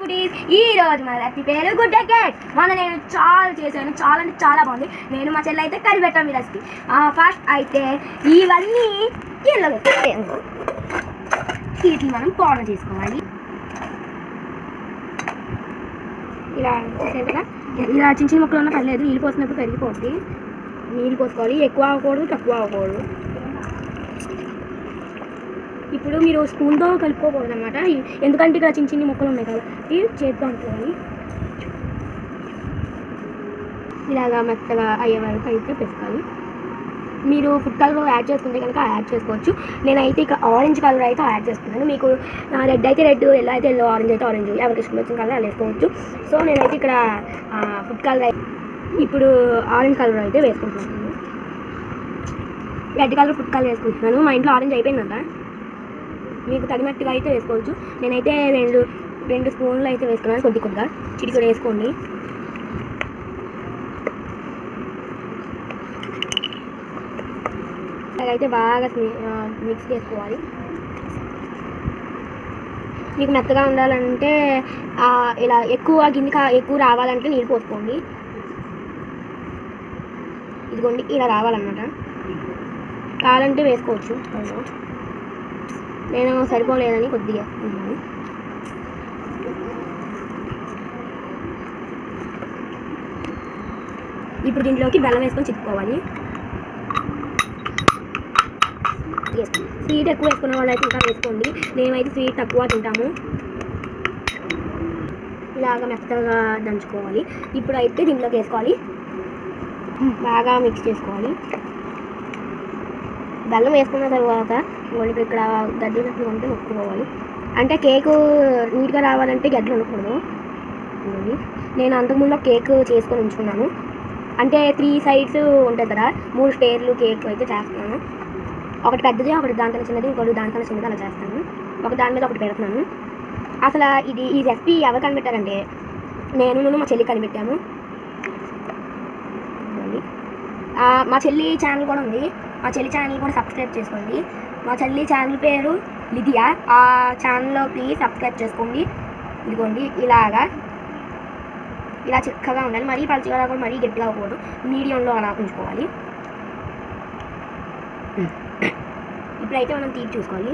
Foodies ఈ రోజు మన రెసిపీ పేరు గుడ్ ఎగ్గెస్. నేను చాలా చేశాను, చాలా అంటే చాలా బాగుంది. నేను మా చెల్లి అయితే కర్రీ పెట్టాము ఈ రెసిపీ. ఫస్ట్ అయితే ఇవన్నీ గిన్నెలో పెట్టాము. వీటిని మనం పౌడర్ చేసుకోవాలి. ఇలా కదా, ఇలా చిన్న చిన్న ముక్కలు ఉన్నా పర్లేదు, నీళ్ళు పోసినప్పుడు కరిగిపోద్ది. నీళ్ళు పోసుకోవాలి, ఎక్కువ అవ్వకూడదు తక్కువ అవ్వకూడదు. ఇప్పుడు మీరు స్పూన్తో కలుపుకోకూడదు అనమాట, ఎందుకంటే ఇక్కడ చిన్న చిన్న ముక్కలు ఉన్నాయి కాబట్టి చేతితో అనుకోవాలి. ఇలాగా మెత్తగా అయ్యే వరకు అయితే పెట్టుకోవాలి. మీరు ఫుడ్ కలర్ యాడ్ చేసుకుంటే కనుక యాడ్ చేసుకోవచ్చు. నేనైతే ఇక్కడ ఆరెంజ్ కలర్ అయితే యాడ్ చేసుకున్నాను. మీకు రెడ్ అయితే రెడ్, ఎల్లో అయితే ఎల్లో, ఆరెంజ్ అయితే ఆరెంజ్, ఎవరికి ఇష్టం వచ్చిన కలర్ అలా వేసుకోవచ్చు. సో నేనైతే ఇక్కడ ఫుడ్ కలర్ ఇప్పుడు ఆరెంజ్ కలర్ అయితే వేసుకుంటున్నాను. రెడ్ కలర్ ఫుడ్ కలర్ వేసుకుంటున్నాను. మా ఇంట్లో ఆరెంజ్ అయిపోయిందంట, మీకు తగినట్టుగా అయితే వేసుకోవచ్చు. నేనైతే రెండు స్పూన్లు అయితే వేసుకున్నాను, కొద్దిగా చిటికెడు వేసుకోండి. అలాగైతే బాగా మిక్స్ చేసుకోవాలి. మీకు మెత్తగా ఉండాలంటే ఇలా ఎక్కువ రావాలంటే నీళ్ళు పోసుకోండి. ఇదిగోండి ఇలా రావాలన్నమాట. కావాలంటే వేసుకోవచ్చు, నేను సరిపోలేదని కొద్దిగా వేసుకున్నాను. ఇప్పుడు దీంట్లోకి బెల్లం వేసుకొని చిక్కుకోవాలి. స్వీట్ ఎక్కువ వేసుకున్న వాళ్ళు అయితే ఇంకా వేసుకోండి, మేమైతే స్వీట్ తక్కువ తింటాము. ఇలాగ మెత్తగా దంచుకోవాలి. ఇప్పుడు అయితే దీంట్లోకి వేసుకోవాలి, బాగా మిక్స్ చేసుకోవాలి. బెల్లం వేసుకున్న తర్వాత ఇప్పుడు ఇక్కడ గడ్డలు ఉంటే నొక్కుకోవాలి. అంటే కేకు నీట్గా రావాలంటే గడ్డలు ఉండకూడదు. నేను అంతకుముందు కేక్ చేసుకొని ఉంచుకున్నాను, అంటే 3 సైడ్స్ ఉంటుంది కదా, 3 స్టేర్లు కేక్ అయితే చేస్తున్నాను. ఒకటి పెద్దది, ఒకటి దానికన్నా చిన్నది, ఇంకోటి దానికన్నా చిన్నది అలా చేస్తాను. ఒక దాని మీద ఒకటి పెడుతున్నాను. అసలు ఈ రెసిపీ ఎవరు కనిపెట్టారంటే నేను మా చెల్లి కనిపెట్టాము. మా చెల్లి ఛానల్ కూడా ఉంది, మా చెల్లి ఛానల్ కూడా సబ్స్క్రైబ్ చేసుకోండి. మా చెల్లి ఛానల్ పేరు లిదియా. ఆ ఛానల్లో ప్లీజ్ సబ్స్క్రైబ్ చేసుకోండి. ఇదిగోండి ఇలా చిక్కగా ఉండాలి, మరీ పలుచగా కూడా మరీ గట్టిగా అవ్వకూడదు, మీడియంలో అలా ఉంచుకోవాలి. ఇప్పుడైతే మనం తీసి చూసుకోవాలి.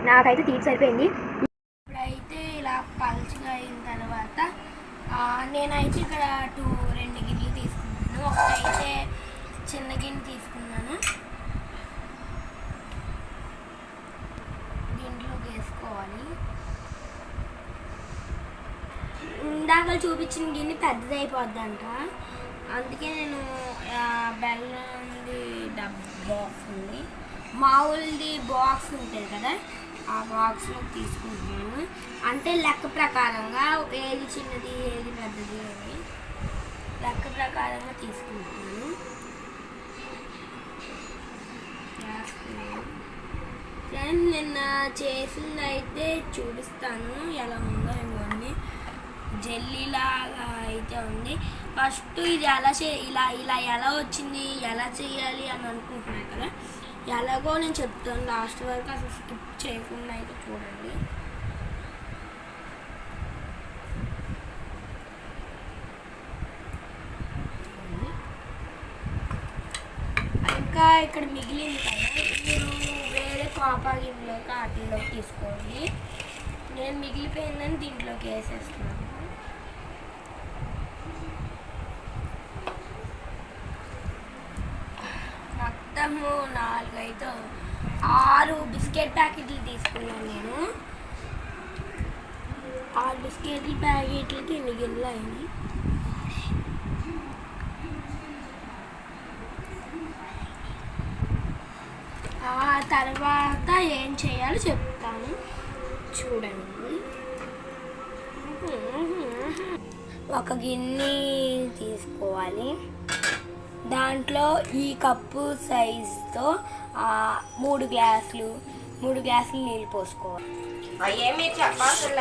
నాకైతే తీసి సరిపోయింది. ఇప్పుడైతే ఇలా పలుచగా అయిన తర్వాత నేనైతే ఇక్కడ 2 గిన్నెలు తీసుకున్నాను. ఒకటైతే చిన్న గిన్నె తీసుకున్నాను, దీంట్లోకి వేసుకోవాలి. ఇందాక చూపించిన గిన్నె పెద్దది అయిపోద్దంట, అందుకే నేను బెల్లంది బాక్స్ ఉంది, మామూలుది బాక్స్ ఉంటుంది కదా, ఆ బాక్స్లో తీసుకుంటున్నాను. అంటే లెక్క ప్రకారంగా ఏది చిన్నది ఏది పెద్దది అని లెక్క ప్రకారంగా తీసుకుంటున్నాను. ఫ్రెండ్స్ నిన్న చేసింది అయితే చూపిస్తాను ఎలా ఉందో. ఇవన్నీ జెల్లీలాగా అయితే ఉంది. ఫస్ట్ ఇది ఇలా ఎలా వచ్చింది, ఎలా చేయాలి అని అనుకుంటున్నాను కదా, ఎలాగో నేను చెప్తాను. లాస్ట్ వరకు అసలు స్కిప్ చేయకుండా అయితే చూడండి. ఇంకా ఇక్కడ మిగిలింది కదా, మీరు వేరే కాపా గిన్నెలోకి వాటిల్లోకి తీసుకోండి. నేను మిగిలిపోయిందని దీంట్లోకి వేసేస్తున్నాను. మొత్తము 6 బిస్కెట్ ప్యాకెట్లు తీసుకున్నాను నేను. 6 బిస్కెట్ల ప్యాకెట్లకి ఎన్ని గిన్నెలు అయినాయి. ఆ తర్వాత ఏం చేయాలో చెప్తాను, చూడండి. ఒక గిన్నె తీసుకోవాలి, దాంట్లో ఈ కప్పు సైజుతో 3 గ్లాసులు నీళ్ళు పోసుకోవాలి. ఏమి చెప్పాల్సిన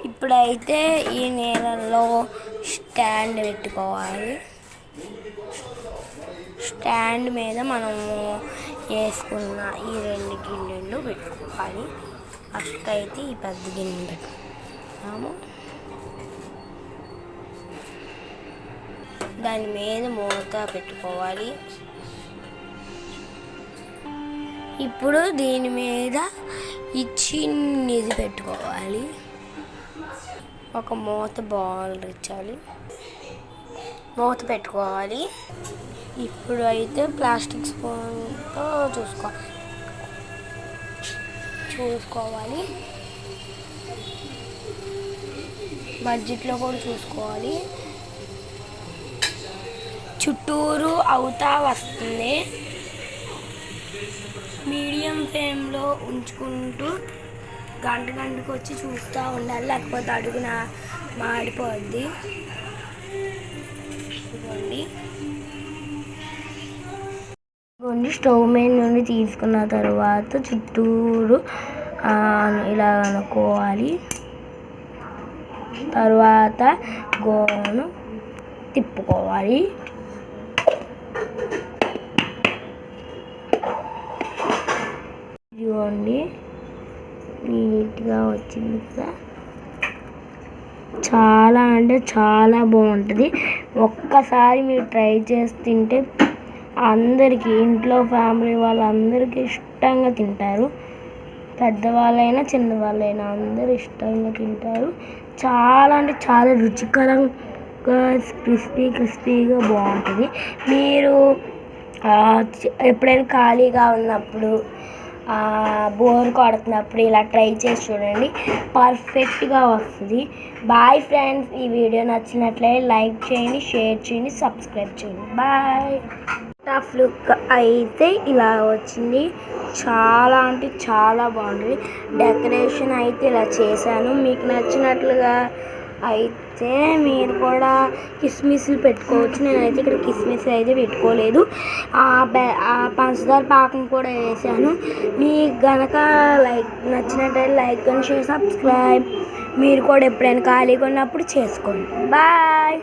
ఇప్పుడైతే ఈ నీళ్ళల్లో స్టాండ్ పెట్టుకోవాలి. స్టాండ్ మీద మనము వేసుకున్న ఈ 2 గిన్నెలు పెట్టుకోవాలి. ఫస్ట్ అయితే ఈ పెద్ద గిన్నె పెట్టుకున్నాము. దాని మీద మూత పెట్టుకోవాలి. ఇప్పుడు దీని మీద ఈ చిన్నది పెట్టుకోవాలి. ఒక మూత బాల్ ఇచ్చాలి, మూత పెట్టుకోవాలి. ఇప్పుడు అయితే ప్లాస్టిక్ స్పూన్తో చూసుకోవాలి. బడ్జెట్లో కూడా చూసుకోవాలి. చుట్టూరు అవుతా వస్తుంది. మీడియం ఫ్లేమ్లో ఉంచుకుంటూ గంటకు వచ్చి చూస్తూ ఉండాలి, లేకపోతే అడుగున మాడిపోద్ది. ఇదిగోండి స్టవ్ మీద నుండి తీసుకున్న తర్వాత చుట్టూరు ఇలా అనుకోవాలి. తర్వాత గోను తిప్పుకోవాలి. ఇదిగోండి నీట్గా వచ్చింది కదా. చాలా అంటే చాలా బాగుంటుంది. ఒక్కసారి మీరు ట్రై చేసి తింటే అందరికీ, ఇంట్లో ఫ్యామిలీ వాళ్ళందరికీ ఇష్టంగా తింటారు. పెద్దవాళ్ళైనా చిన్నవాళ్ళైనా అందరూ ఇష్టంగా తింటారు. చాలా అంటే చాలా రుచికరంగా క్రిస్పీగా బాగుంటుంది. మీరు ఎప్పుడైనా ఖాళీగా ఉన్నప్పుడు, బోర్ కొడుతున్నప్పుడు ఇలా ట్రై చేసి చూడండి, పర్ఫెక్ట్గా వస్తుంది. Bye friends. ఈ వీడియో నచ్చినట్లయితే లైక్ చేయండి, షేర్ చేయండి, సబ్స్క్రైబ్ చేయండి. బాయ్. టఫ్ లుక్ అయితే ఇలా వచ్చింది. చాలా అంటే చాలా బాగుంటుంది. డెకరేషన్ అయితే ఇలా చేశాను. మీకు నచ్చినట్లుగా అయితే మీరు కూడా కిస్మిస్లు పెట్టుకోవచ్చు. నేనైతే ఇక్కడ కిస్మిస్ అయితే పెట్టుకోలేదు. పంచదార పాకం కూడా వేసాను. మీకు గనక నచ్చినట్టయితే లైక్ అండ్ షేర్, సబ్స్క్రైబ్. మీరు కూడా ఎప్పుడైనా ఖాళీగా ఉన్నప్పుడు చేసుకోండి. బాయ్.